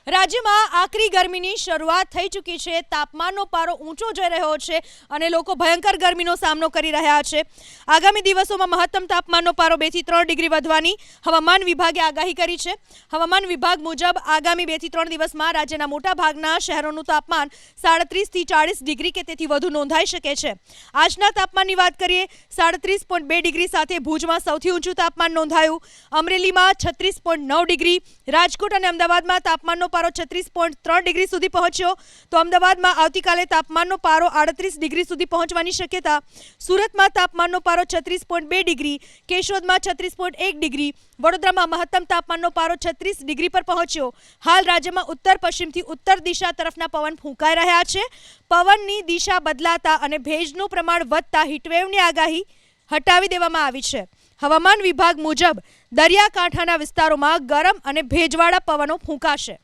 રાજ્યમાં આકરી ગરમીની શરૂઆત થઈ ચૂકી છે। તાપમાનનો પારો ઊંચો જઈ રહ્યો છે અને લોકો ભયંકર ગરમીનો સામનો કરી રહ્યા છે। આગામી દિવસોમાં મહત્તમ તાપમાનનો પારો 2 થી 3 ડિગ્રી વધવાની હવામાન વિભાગે આગાહી કરી છે। હવામાન વિભાગ મુજબ આગામી 2 થી 3 દિવસમાં રાજ્યના મોટા ભાગના શહેરોનું તાપમાન 37 થી 40 ડિગ્રી કે તેથી વધુ નોંધાઈ શકે છે। આજના તાપમાનની વાત કરીએ 37.2 ડિગ્રી સાથે ભુજમાં સૌથી ઊંચું તાપમાન નોંધાયું। અમરેલીમાં 36.9 ડિગ્રી, રાજકોટ અને અમદાવાદમાં તાપમાનનો પારો 36.3 ડિગ્રી સુધી પહોંચ્યો તો અમદાવાદમાં આવતીકાલે તાપમાનનો પારો 38 ડિગ્રી સુધી પહોંચવાની શક્યતા। સુરતમાં તાપમાનનો પારો 36.2 ડિગ્રી, કેશોદમાં 36.1 ડિગ્રી, વડોદરામાં મહત્તમ તાપમાનનો પારો 36 ડિગ્રી પર પહોંચ્યો। હાલ રાજ્યમાં ઉત્તર પશ્ચિમથી ઉત્તર દિશા તરફના પવન ફૂંકાઈ રહ્યા છે। પવનની દિશા બદલાતા અને ભેજનું પ્રમાણ વધતા હીટવેવની આગાહી હટાવી દેવામાં આવી છે। હવામાન વિભાગ મુજબ દરિયાકાંઠાના વિસ્તારોમાં ગરમ અને ભેજવાળા પવનો ફૂંકાશે।